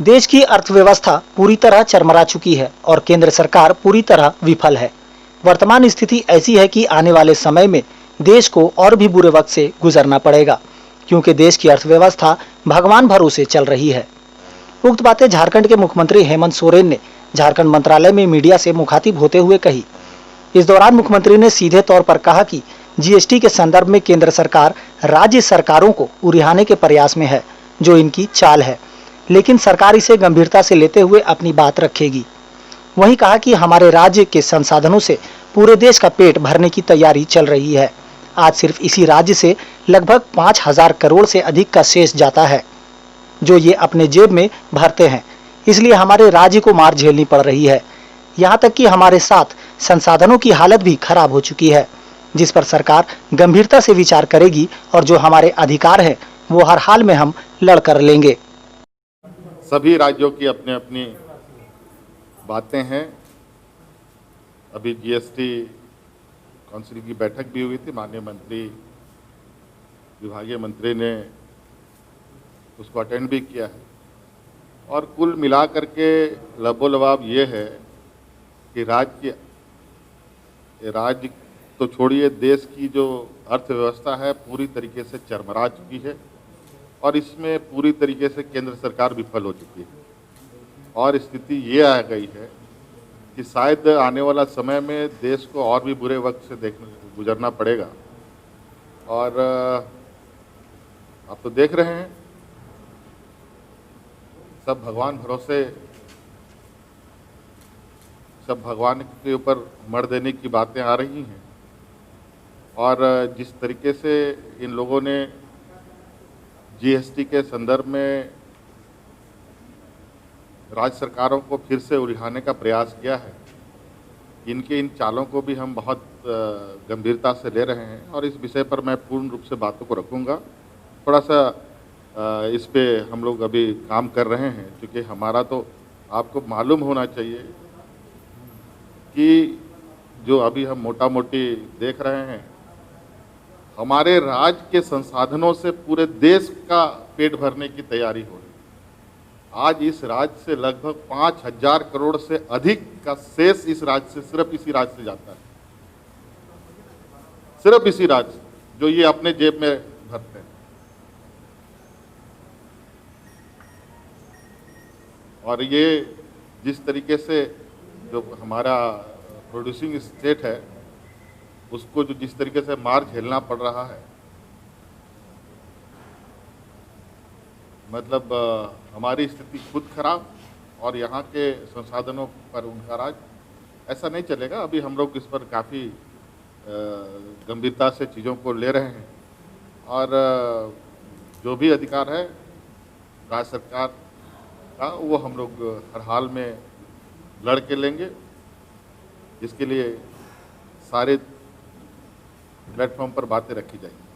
देश की अर्थव्यवस्था पूरी तरह चरमरा चुकी है और केंद्र सरकार पूरी तरह विफल है। वर्तमान स्थिति ऐसी है कि आने वाले समय में देश को और भी बुरे वक्त से गुजरना पड़ेगा, क्योंकि देश की अर्थव्यवस्था भगवान भरोसे चल रही है। उक्त बातें झारखंड के मुख्यमंत्री हेमंत सोरेन ने झारखंड मंत्रालय में मीडिया से मुखातिब होते हुए कही। इस दौरान मुख्यमंत्री ने सीधे तौर पर कहा कि जीएसटी के संदर्भ में केंद्र सरकार राज्य सरकारों को उरिहाने के प्रयास में है, जो इनकी चाल है, लेकिन सरकार इसे गंभीरता से लेते हुए अपनी बात रखेगी। वहीं कहा कि हमारे राज्य के संसाधनों से पूरे देश का पेट भरने की तैयारी चल रही है। आज सिर्फ इसी राज्य से लगभग 5,000 करोड़ से अधिक का शेष जाता है, जो ये अपने जेब में भरते हैं। इसलिए हमारे राज्य को मार झेलनी पड़ रही है। यहाँ तक कि हमारे साथ संसाधनों की हालत भी खराब हो चुकी है, जिस पर सरकार गंभीरता से विचार करेगी और जो हमारे अधिकार हैं वो हर हाल में हम लड़कर लेंगे। सभी राज्यों की अपनी अपनी बातें हैं। अभी जीएसटी काउंसिल की बैठक भी हुई थी, माननीय मंत्री विभागीय मंत्री ने उसको अटेंड भी किया है और कुल मिलाकर के लबोलबाब ये है कि राज्य तो छोड़िए, देश की जो अर्थव्यवस्था है पूरी तरीके से चरमरा चुकी है और इसमें पूरी तरीके से केंद्र सरकार विफल हो चुकी है। और स्थिति ये आ गई है कि शायद आने वाला समय में देश को और भी बुरे वक्त से गुजरना पड़ेगा। और आप तो देख रहे हैं, सब भगवान भरोसे, सब भगवान के ऊपर मर देने की बातें आ रही हैं। और जिस तरीके से इन लोगों ने जीएसटी के संदर्भ में राज्य सरकारों को फिर से उलिझाने का प्रयास किया है, इनके इन चालों को भी हम बहुत गंभीरता से ले रहे हैं और इस विषय पर मैं पूर्ण रूप से बातों को रखूंगा। थोड़ा सा इस पे हम लोग अभी काम कर रहे हैं, क्योंकि हमारा तो आपको मालूम होना चाहिए कि जो अभी हम मोटा मोटी देख रहे हैं, हमारे राज्य के संसाधनों से पूरे देश का पेट भरने की तैयारी हो रही है। आज इस राज्य से लगभग 5,000 करोड़ से अधिक का शेष इस राज्य से, सिर्फ इसी राज्य से जाता है, सिर्फ इसी राज्य से, जो ये अपने जेब में भरते हैं। और ये जिस तरीके से जो हमारा प्रोड्यूसिंग स्टेट है, उसको जो जिस तरीके से मार झेलना पड़ रहा है, मतलब हमारी स्थिति खुद खराब और यहाँ के संसाधनों पर उनका राज, ऐसा नहीं चलेगा। अभी हम लोग इस पर काफ़ी गंभीरता से चीज़ों को ले रहे हैं और जो भी अधिकार है राज्य सरकार का, वो हम लोग हर हाल में लड़ के लेंगे। जिसके लिए सारे प्लेटफॉर्म पर बातें रखी जाएंगी।